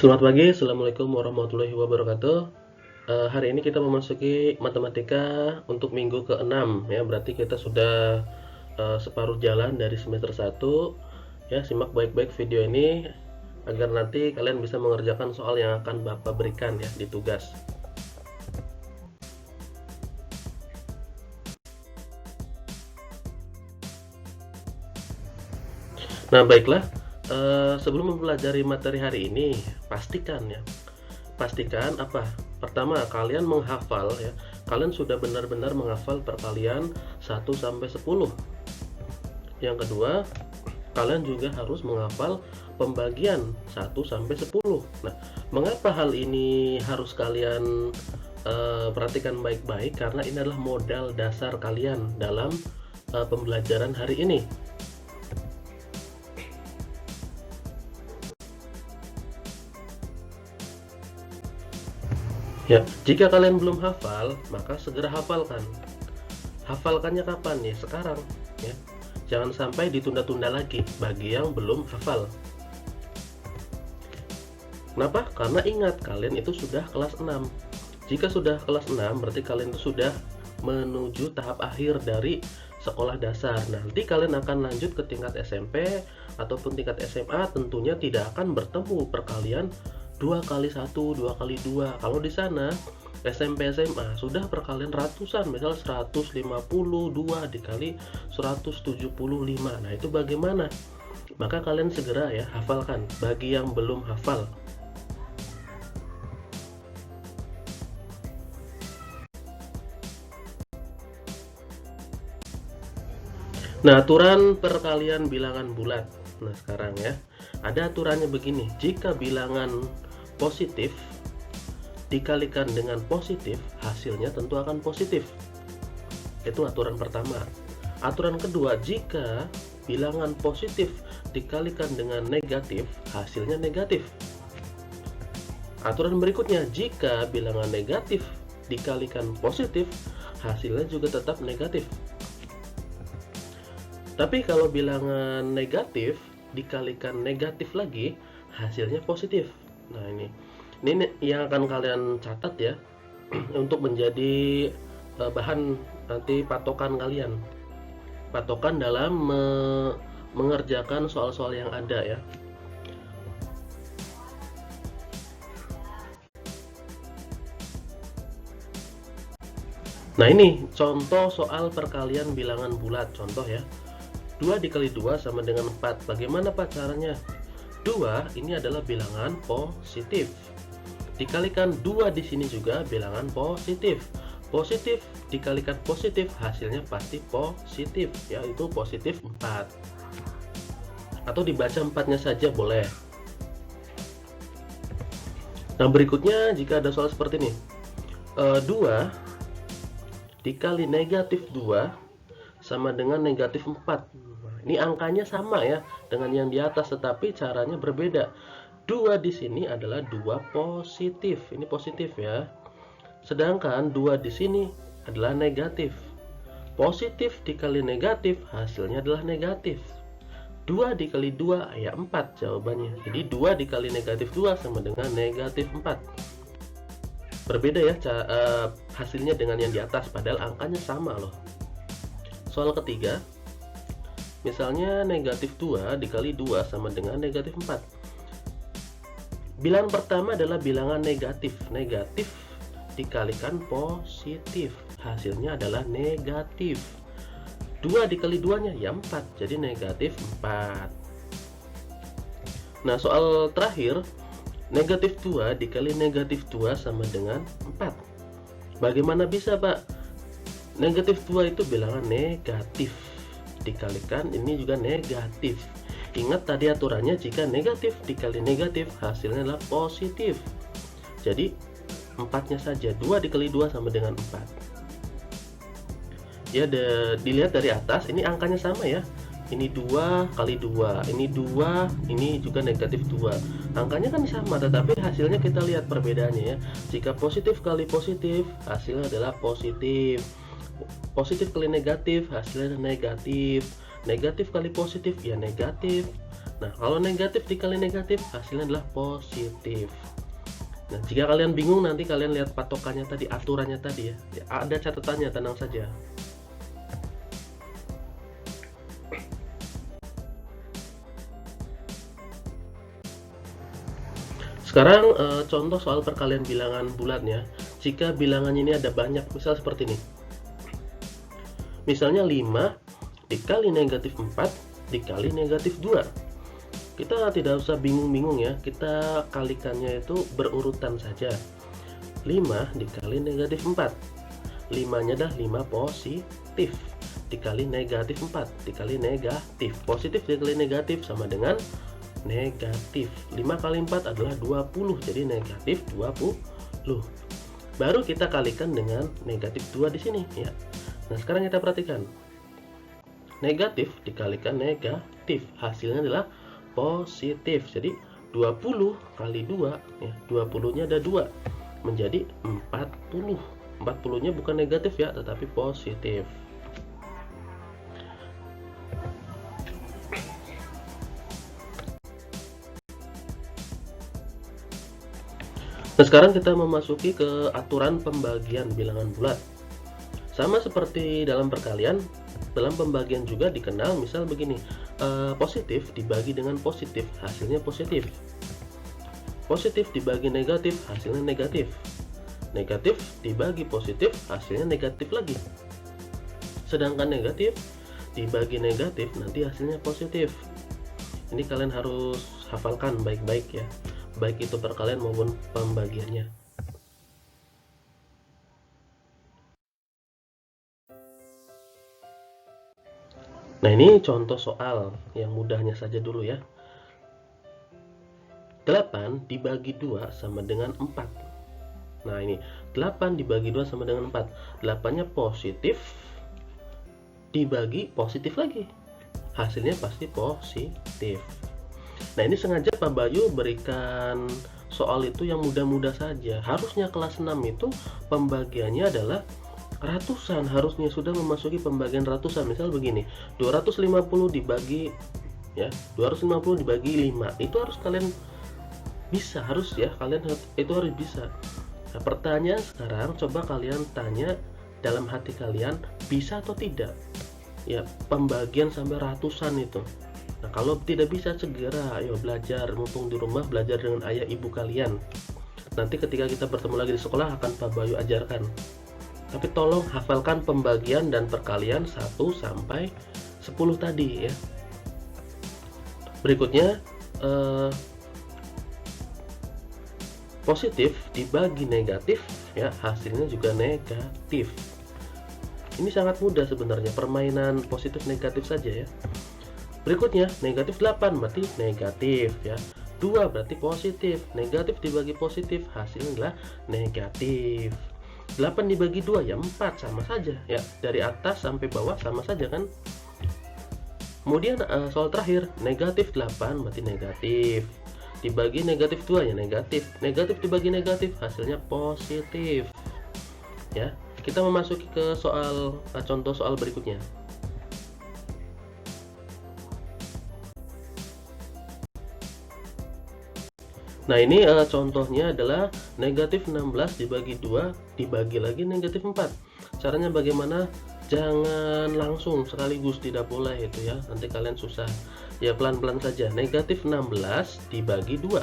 Selamat pagi, Assalamualaikum warahmatullahi wabarakatuh. Hari ini kita memasuki matematika untuk minggu ke-6 ya, berarti kita sudah separuh jalan dari semester 1 ya. Simak baik-baik video ini agar nanti kalian bisa mengerjakan soal yang akan Bapak berikan ya di tugas. Nah, baiklah, sebelum mempelajari materi hari ini, pastikan apa? Pertama, kalian menghafal ya. Kalian sudah benar-benar menghafal perkalian 1 sampai 10. Yang kedua, kalian juga harus menghafal pembagian 1 sampai 10. Nah, mengapa hal ini harus kalian perhatikan baik-baik? Karena ini adalah modal dasar kalian dalam pembelajaran hari ini. Ya, jika kalian belum hafal, maka segera hafalkan. Hafalkannya kapan nih? Sekarang, ya. Jangan sampai ditunda-tunda lagi bagi yang belum hafal. Kenapa? Karena ingat, kalian itu sudah kelas 6. Jika sudah kelas 6, berarti kalian itu sudah menuju tahap akhir dari sekolah dasar. Nanti kalian akan lanjut ke tingkat SMP ataupun tingkat SMA, tentunya tidak akan bertemu perkalian 2 kali 1, 2 kali 2. Kalau di sana SMP SMA sudah perkalian ratusan, misal 152 dikali 175. Nah, itu bagaimana? Maka kalian segera ya hafalkan bagi yang belum hafal. Nah, aturan perkalian bilangan bulat. Nah, sekarang ya, ada aturannya begini. Jika bilangan positif dikalikan dengan positif, hasilnya tentu akan positif. Itu aturan pertama. Aturan kedua, jika bilangan positif dikalikan dengan negatif, hasilnya negatif. Aturan berikutnya, jika bilangan negatif dikalikan positif, hasilnya juga tetap negatif. Tapi kalau bilangan negatif dikalikan negatif lagi, hasilnya positif. Nah, ini yang akan kalian catat ya untuk menjadi bahan nanti patokan kalian. Patokan dalam mengerjakan soal-soal yang ada ya. Nah, ini contoh soal perkalian bilangan bulat. Contoh ya. 2 dikali 2 sama dengan 4. Bagaimana Pak caranya? 2 ini adalah bilangan positif. Dikalikan 2 di sini juga bilangan positif. Positif dikalikan positif, hasilnya pasti positif, yaitu positif 4. Atau dibaca 4-nya saja boleh. Nah, berikutnya jika ada soal seperti ini. 2 dikali negatif 2 sama dengan negatif 4. Ini angkanya sama ya dengan yang di atas, tetapi caranya berbeda. 2 di sini adalah 2 positif. Ini positif ya. Sedangkan 2 di sini adalah negatif. Positif dikali negatif, hasilnya adalah negatif. 2 dikali 2 ya 4 jawabannya. Jadi 2 dikali negatif 2 sama dengan negatif 4. Berbeda ya hasilnya dengan yang di atas, padahal angkanya sama loh. Soal ketiga, misalnya negatif 2 dikali 2 sama dengan negatif 4. Bilangan pertama adalah bilangan negatif. Negatif dikalikan positif, hasilnya adalah negatif. 2 dikali 2-nya ya 4, jadi negatif 4. Nah, soal terakhir, negatif 2 dikali negatif 2 sama dengan 4. Bagaimana bisa Pak? Negatif 2 itu bilangan negatif, dikalikan ini juga negatif. Ingat tadi aturannya, jika negatif dikali negatif, hasilnya adalah positif. Jadi 4-nya saja, 2 dikali 2 sama dengan 4. Ya, dilihat dari atas, ini angkanya sama ya. Ini 2 kali 2, ini 2, ini juga negatif 2. Angkanya kan sama, tetapi hasilnya kita lihat perbedaannya ya. Jika positif kali positif, hasilnya adalah positif. Positif kali negatif, hasilnya negatif. Negatif kali positif ya negatif. Nah, kalau negatif dikali negatif hasilnya adalah positif. Nah, jika kalian bingung nanti kalian lihat patokannya tadi, aturannya tadi ya. Ada catatannya, tenang saja. Sekarang contoh soal perkalian bilangan bulatnya. Jika bilangannya ini ada banyak, misal seperti ini. Misalnya 5 dikali negatif 4 dikali negatif 2. Kita tidak usah bingung-bingung ya, kita kalikannya itu berurutan saja. 5 dikali negatif 4, 5-nya adalah 5 positif, dikali negatif 4 dikali negatif. Positif dikali negatif sama dengan negatif. 5 kali 4 adalah 20, jadi negatif 20. Baru kita kalikan dengan negatif 2 di sini ya. Nah, sekarang kita perhatikan. Negatif dikalikan negatif, hasilnya adalah positif. Jadi 20 kali 2 ya, 20-nya ada 2 menjadi 40. 40-nya bukan negatif ya, tetapi positif. Nah, sekarang kita memasuki ke aturan pembagian bilangan bulat. Sama seperti dalam perkalian, dalam pembagian juga dikenal misal begini, positif dibagi dengan positif, hasilnya positif. Positif dibagi negatif, hasilnya negatif. Negatif dibagi positif, hasilnya negatif lagi. Sedangkan negatif dibagi negatif, nanti hasilnya positif. Ini kalian harus hafalkan baik-baik ya, baik itu perkalian maupun pembagiannya. Nah, ini contoh soal yang mudahnya saja dulu ya. 8 dibagi 2 sama dengan 4. Nah, ini 8 dibagi 2 sama dengan 4. 8-nya positif dibagi positif lagi, hasilnya pasti positif. Nah, ini sengaja Pak Bayu berikan soal itu yang mudah-mudah saja. Harusnya kelas 6 itu pembagiannya adalah ratusan, harusnya sudah memasuki pembagian ratusan. Misal begini, 250 dibagi ya, 250 dibagi 5. Itu harus kalian bisa, harus ya, kalian itu harus bisa. Nah, pertanyaan sekarang, coba kalian tanya dalam hati kalian, bisa atau tidak ya pembagian sampai ratusan itu. Nah, kalau tidak bisa, segera ayo belajar, mumpung di rumah, belajar dengan ayah ibu kalian. Nanti ketika kita bertemu lagi di sekolah akan Pak Bayu ajarkan. Tapi tolong hafalkan pembagian dan perkalian 1 sampai 10 tadi ya. Berikutnya positif dibagi negatif ya, hasilnya juga negatif. Ini sangat mudah sebenarnya, permainan positif negatif saja ya. Berikutnya negatif 8 berarti negatif ya, 2 berarti positif, negatif dibagi positif hasilnya adalah negatif. 8 dibagi 2 ya 4, sama saja ya, dari atas sampai bawah sama saja kan. Kemudian soal terakhir, negatif 8 berarti negatif, dibagi negatif 2 ya negatif, negatif dibagi negatif hasilnya positif ya. Kita memasuki ke soal contoh soal berikutnya. Nah, ini contohnya adalah negatif 16 dibagi 2 dibagi lagi negatif 4. Caranya bagaimana? Jangan langsung sekaligus, tidak boleh itu ya, nanti kalian susah ya, pelan-pelan saja. Negatif 16 dibagi 2,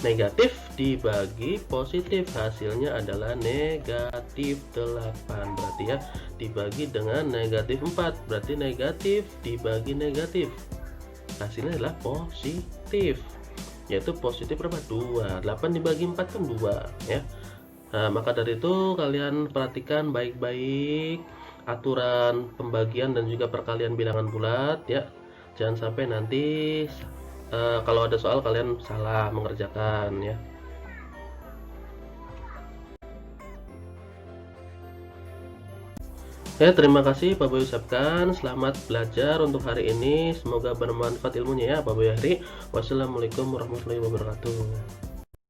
negatif dibagi positif, hasilnya adalah negatif 8 berarti ya, dibagi dengan negatif 4 berarti negatif dibagi negatif, hasilnya adalah positif, yaitu positif berapa? 2. 8 dibagi 4 kan 2 ya. Nah, maka dari itu kalian perhatikan baik-baik aturan pembagian dan juga perkalian bilangan bulat ya. Jangan sampai nanti kalau ada soal kalian salah mengerjakan ya. Ya, terima kasih Pak Boy ucapkan. Selamat belajar untuk hari ini. Semoga bermanfaat ilmunya ya Pak Boy Hari. Wassalamualaikum warahmatullahi wabarakatuh.